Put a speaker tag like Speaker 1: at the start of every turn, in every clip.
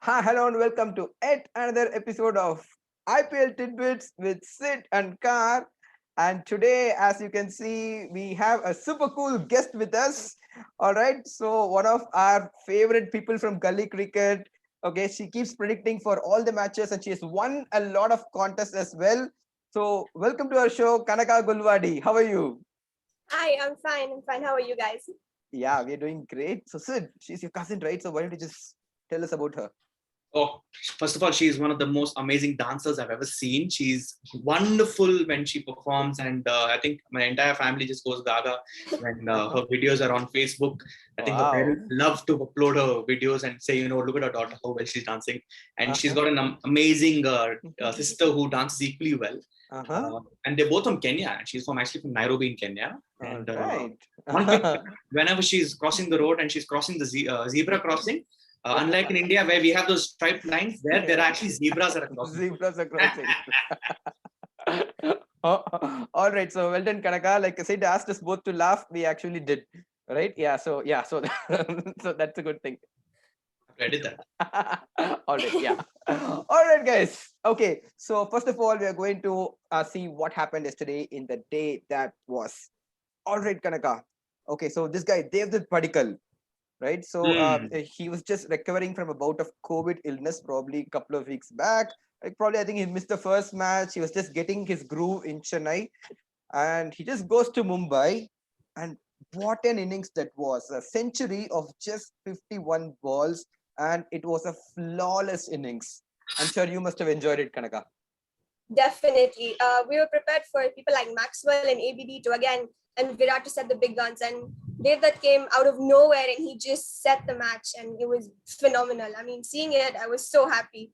Speaker 1: Hi, hello, and welcome to yet another episode of IPL Tidbits with Sid and Kar. And today, as you can see, we have a super cool guest with us. All right, so one of our favorite people from Gully Cricket. Okay, she keeps predicting for all the matches, and she has won a lot of contests as well. So, welcome to our show, Kanaka Gulwadi. How are you?
Speaker 2: Hi, I'm fine. I'm fine. How are you guys?
Speaker 1: Yeah, we're doing great. So, Sid, she's your cousin, right? So, why don't you just tell us about her?
Speaker 3: Oh, first of all, she is one of the most amazing dancers I've ever seen. She's wonderful when she performs, and I think my entire family just goes gaga when her videos are on Facebook. I think her
Speaker 1: Wow.
Speaker 3: parents love to upload her videos and say, look at her daughter, how well she's dancing. And she's
Speaker 1: Uh-huh.
Speaker 3: got an amazing sister who dances equally well.
Speaker 1: Uh-huh.
Speaker 3: And they're both from Kenya. And she's from actually from Nairobi in Kenya.
Speaker 1: All
Speaker 3: And
Speaker 1: right.
Speaker 3: one quick fact, whenever she's crossing the road and she's crossing the zebra crossing, unlike in India where we have those striped lines, there are actually zebras that are crossing.
Speaker 1: Zebras are crossing. All right. So well done, Kanaka. Like I said, asked us both to laugh. We actually did. Right? So so that's a good thing.
Speaker 3: I did that.
Speaker 1: All right. Yeah. All right, guys. Okay. So first of all, we are going to see what happened yesterday in the day that was. All right, Kanaka. Okay. So this guy, Devdutt Padikkal, right? So
Speaker 3: Mm.
Speaker 1: he was just recovering from a bout of COVID illness probably a couple of weeks back. Like probably I think he missed the first match. He was just getting his groove in Chennai, and he just goes to Mumbai. And what an innings that was! A century of just 51 balls, and it was a flawless innings. I'm sure you must have enjoyed it, Kanaka.
Speaker 2: Definitely. We were prepared for people like Maxwell and ABD to again and Virat to set the big guns. And Dave that came out of nowhere and he just set the match and it was phenomenal. I mean, seeing it, I was so happy.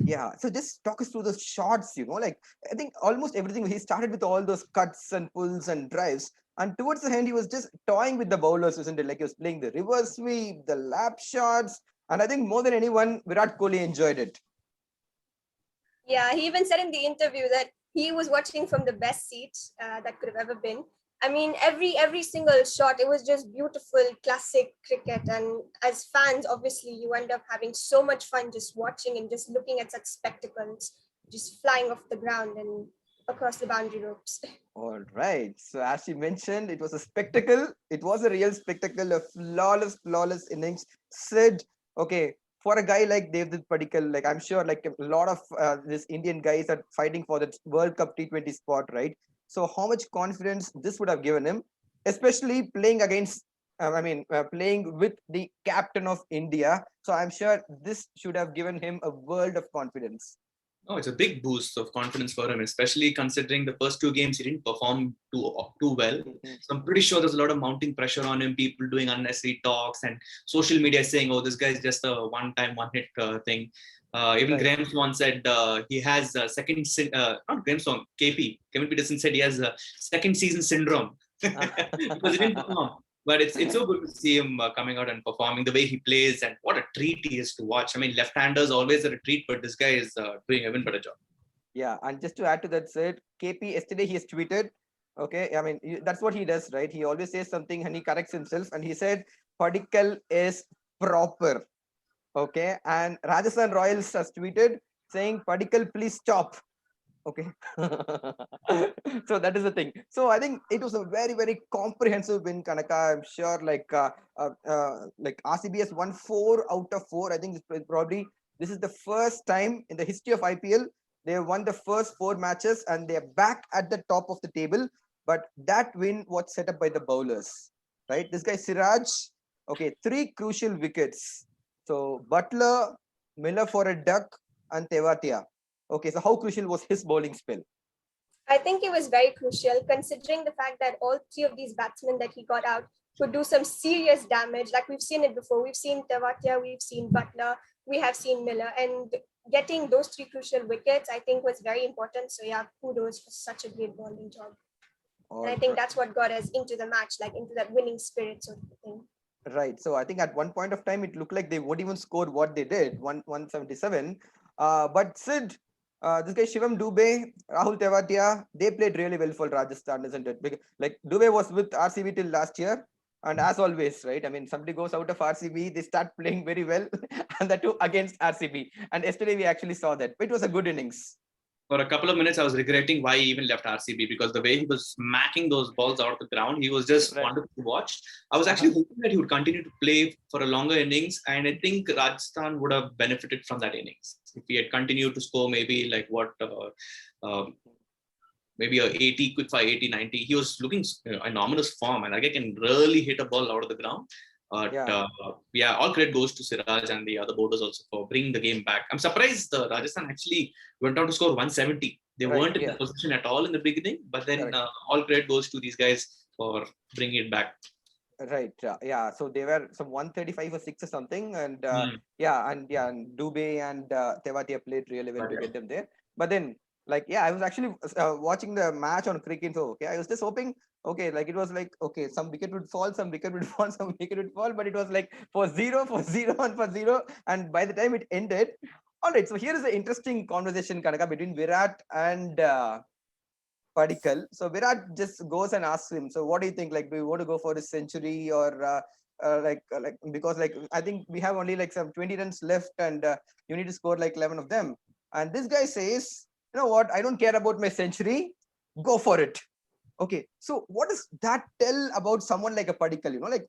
Speaker 1: Yeah, so just talk us through the shots, like I think almost everything he started with all those cuts and pulls and drives. And towards the end, he was just toying with the bowlers, isn't it? Like he was playing the reverse sweep, the lap shots, and I think more than anyone, Virat Kohli enjoyed it.
Speaker 2: Yeah, he even said in the interview that he was watching from the best seat that could have ever been. I mean, every single shot, it was just beautiful, classic cricket. And as fans, obviously, you end up having so much fun just watching and just looking at such spectacles, just flying off the ground and across the boundary ropes.
Speaker 1: All right. So as you mentioned, it was a spectacle. It was a real spectacle, a flawless innings. Sid, okay, for a guy like Devdutt Padikkal, like I'm sure like a lot of these Indian guys are fighting for the World Cup T20 spot, right? So how much confidence this would have given him, especially playing against, playing with the captain of India. So I'm sure this should have given him a world of confidence.
Speaker 3: Oh, it's a big boost of confidence for him, especially considering the first two games he didn't perform too well. So I'm pretty sure there's a lot of mounting pressure on him, people doing unnecessary talks and social media saying, oh, this guy's just a one-time, one-hit thing. Even
Speaker 1: Right.
Speaker 3: Graham Swan said he has a not Graham Swan, Kevin Peterson said he has a second season syndrome because he didn't perform. But it's so good to see him coming out and performing the way he plays, and what a treat he is to watch. I mean, left-handers always are a treat, but this guy is doing even better job.
Speaker 1: Yeah, and just to add to that, said KP yesterday he has tweeted. Okay, I mean that's what he does, right? He always says something and he corrects himself, and he said Padikkal is proper. Okay, and Rajasthan Royals has tweeted saying Padikkal, please stop. Okay, so that is the thing. So I think it was a very comprehensive win, Kanaka. I'm sure like RCB has won 4 out of 4. I think probably this is the first time in the history of IPL they have won the first 4 matches and they are back at the top of the table. But that win was set up by the bowlers, right? This guy Siraj, okay, 3 crucial wickets. So Butler, Miller for a duck, and Tewatia. Okay, so how crucial was his bowling spell?
Speaker 2: I think it was very crucial considering the fact that all three of these batsmen that he got out could do some serious damage. Like we've seen it before. We've seen Tewatia, we've seen Butler, we have seen Miller. And getting those 3 crucial wickets, I think was very important. So yeah, kudos for such a great bowling job. And
Speaker 1: All
Speaker 2: I think
Speaker 1: right.
Speaker 2: that's what got us into the match, like into that winning spirit sort of thing.
Speaker 1: Right. So I think at one point of time it looked like they won't even score what they did, 177. But Sid, this guy Shivam Dubey, Rahul Tewatia, they played really well for Rajasthan, isn't it? Because, like Dubey was with RCB till last year. And as always, right? I mean, somebody goes out of RCB, they start playing very well, and that too against RCB. And yesterday we actually saw that. It was a good innings.
Speaker 3: For a couple of minutes, I was regretting why he even left RCB, because the way he was smacking those balls out of the ground, he was just
Speaker 1: Right.
Speaker 3: wonderful to watch. I was actually hoping that he would continue to play for a longer innings, and I think Rajasthan would have benefited from that innings if he had continued to score maybe like maybe a 80, quick fire 80, 90. He was looking enormous form, and again can really hit a ball out of the ground. But
Speaker 1: Yeah.
Speaker 3: all credit goes to Siraj and the other bowlers also for bringing the game back. I'm surprised Rajasthan actually went on to score 170. They
Speaker 1: Right,
Speaker 3: weren't in
Speaker 1: yeah.
Speaker 3: the position at all in the beginning, but then
Speaker 1: Correct.
Speaker 3: all credit goes to these guys for bringing it back.
Speaker 1: Right. Yeah. So they were some 135 or 6 or something. And and Dubey and Tewatia played really well
Speaker 3: But,
Speaker 1: to
Speaker 3: yeah.
Speaker 1: get them there. But then, like, yeah, I was actually watching the match on cricket. So, okay, I was just hoping, okay, like it was like, okay, some wicket would fall, some wicket would fall, some wicket would fall. But it was like for zero, and for zero. And by the time it ended, all right. So here is the interesting conversation, Kanaka, between Virat and Padikkal. So Virat just goes and asks him, so what do you think? Like, do you want to go for a century or because like I think we have only like some 20 runs left and you need to score like 11 of them. And this guy says, you know what? I don't care about my century. Go for it. Okay, so what does that tell about someone like a Padikkal? You know, like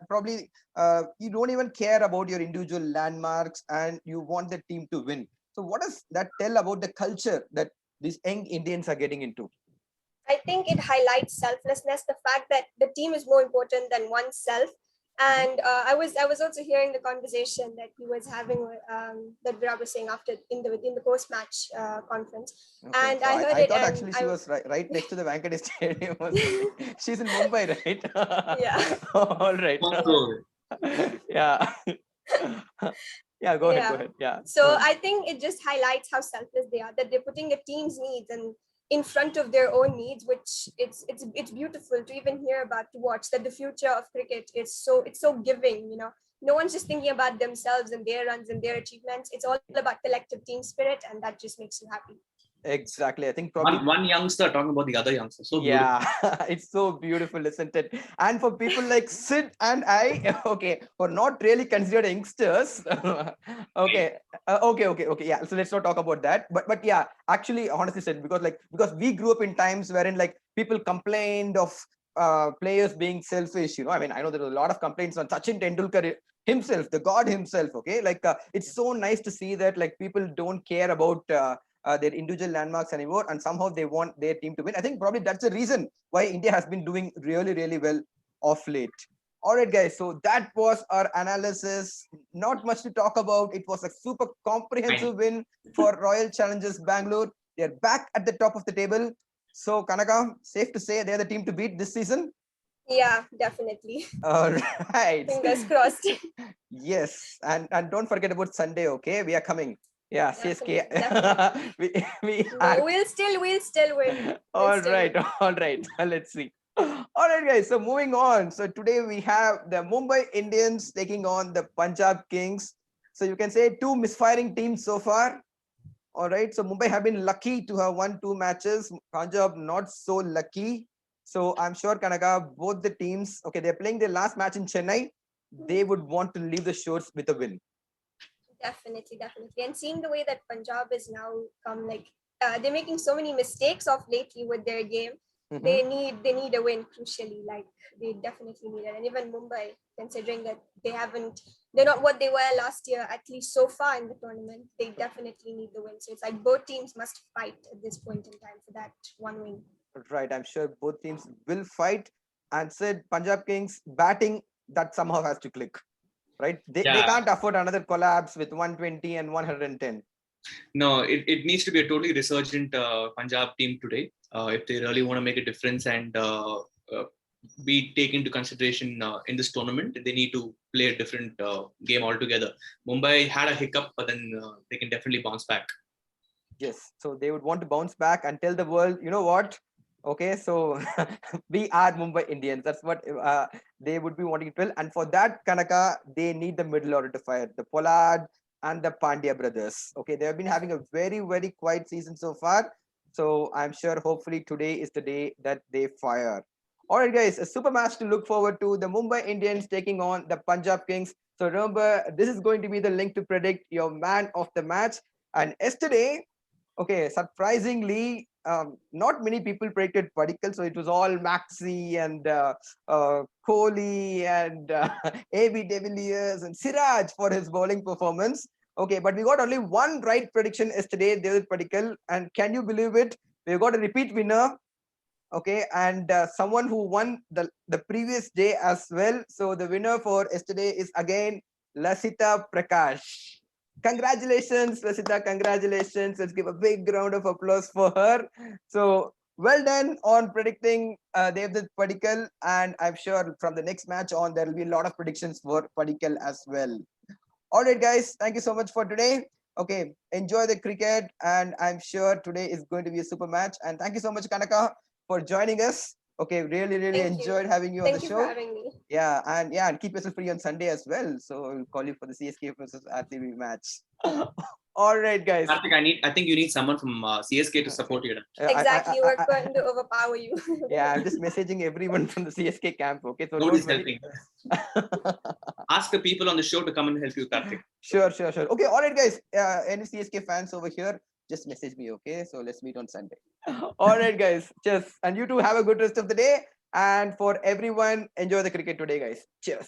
Speaker 1: probably you don't even care about your individual landmarks and you want the team to win. So what does that tell about the culture that these young Indians are getting into?
Speaker 2: I think it highlights selflessness, the fact that the team is more important than oneself. And I was also hearing the conversation that he was having that Virat was saying after in the post match conference,
Speaker 1: Okay,
Speaker 2: and
Speaker 1: so
Speaker 2: I heard
Speaker 1: I
Speaker 2: it,
Speaker 1: thought
Speaker 2: and
Speaker 1: actually she was right next to the Wankhede Stadium or something. She's in Mumbai, right?
Speaker 2: yeah,
Speaker 1: All right. Yeah. Yeah, go ahead,
Speaker 2: yeah.
Speaker 1: go ahead. Yeah.
Speaker 2: So I think it just highlights how selfless they are, that they're putting a team's needs and in front of their own needs, which it's beautiful to even hear about, to watch that the future of cricket is it's so giving, you know. No one's just thinking about themselves and their runs and their achievements. It's all about collective team spirit, and that just makes you happy.
Speaker 1: Exactly. I think probably
Speaker 3: One youngster talking about the other youngster. So beautiful.
Speaker 1: yeah, it's so beautiful, isn't it? And for people like Sid and I, okay, who are not really considered youngsters, okay, okay, yeah. So let's not talk about that. But yeah, actually, honestly said, because we grew up in times wherein like people complained of players being selfish. You know, I mean, I know there are a lot of complaints on Sachin Tendulkar himself, the god himself. Okay, like it's so nice to see that like people don't care about. Their individual landmarks anymore, and somehow they want their team to win. I think probably that's the reason why India has been doing really, really well of late. All right, guys. So that was our analysis. Not much to talk about. It was a super comprehensive win for Royal Challengers Bangalore. They're back at the top of the table. So, Kanaka, safe to say they're the team to beat this season?
Speaker 2: Yeah, definitely.
Speaker 1: All right.
Speaker 2: Fingers crossed.
Speaker 1: Yes. And don't forget about Sunday, okay? We are coming. Yeah, CSK.
Speaker 2: Definitely.
Speaker 1: we
Speaker 2: No,
Speaker 1: are
Speaker 2: we'll still win.
Speaker 1: all right, all right. Let's see. All right, guys. So moving on. So today we have the Mumbai Indians taking on the Punjab Kings. So you can say two misfiring teams so far. All right. So Mumbai have been lucky to have won 2 matches. Punjab not so lucky. So I'm sure Kanaka, both the teams, okay, they're playing their last match in Chennai. They would want to leave the shores with a win.
Speaker 2: Definitely. And seeing the way that Punjab is now come, like they're making so many mistakes of lately with their game.
Speaker 1: Mm-hmm.
Speaker 2: They need a win crucially. Like they definitely need it. And even Mumbai, considering that they're not what they were last year, at least so far in the tournament, they definitely need the win. So it's like both teams must fight at this point in time for that one win.
Speaker 1: Right. I'm sure both teams will fight. And said Punjab Kings batting, that somehow has to click. Right? They can't afford another collapse with 120 and 110.
Speaker 3: No, it needs to be a totally resurgent Punjab team today if they really want to make a difference and be taken into consideration in this tournament. They need to play a different game altogether. Mumbai had a hiccup, but then they can definitely bounce back.
Speaker 1: Yes, so they would want to bounce back and tell the world, you know what? Okay, so we are Mumbai Indians. That's what they would be wanting to tell. And for that, Kanaka, they need the middle order to fire. The Pollard and the Pandya brothers. Okay, they have been having a very, very quiet season so far. So I'm sure hopefully today is the day that they fire. All right, guys, a super match to look forward to. The Mumbai Indians taking on the Punjab Kings. So remember, this is going to be the link to predict your man of the match. And yesterday, okay, surprisingly, not many people predicted Padikkal. So it was all Maxi and Kohli and AB de Villiers and Siraj for his bowling performance. Okay, but we got only one right prediction yesterday, David Padikkal. And can you believe it? We got a repeat winner. Okay, and someone who won the previous day as well. So the winner for yesterday is again Lasita Prakash. Congratulations, Lasita. Congratulations. Let's give a big round of applause for her. So well done on predicting Devdutt Padikkal. And I'm sure from the next match on, there will be a lot of predictions for Padikkal as well. All right, guys. Thank you so much for today. Okay, enjoy the cricket. And I'm sure today is going to be a super match. And thank you so much, Kanaka, for joining us. Okay, really, really
Speaker 2: Thank you.
Speaker 1: enjoyed having you on
Speaker 2: Thank
Speaker 1: the
Speaker 2: you
Speaker 1: show.
Speaker 2: for having me.
Speaker 1: Yeah, and keep yourself free on Sunday as well. So I'll call you for the CSK versus RCB match. All right, guys.
Speaker 3: Karthik, I think you need someone from CSK to support you.
Speaker 2: Exactly, we're going to overpower you.
Speaker 1: Yeah, I'm just messaging everyone from the CSK camp. Okay, so
Speaker 3: Nobody's
Speaker 1: don't worry.
Speaker 3: helping. Ask the people on the show to come and help you, Karthik.
Speaker 1: Sure. Okay, all right, guys. Any CSK fans over here, just message me. Okay, so let's meet on Sunday. All right, guys. Cheers, and you two have a good rest of the day. And for everyone, enjoy the cricket today, guys. Cheers.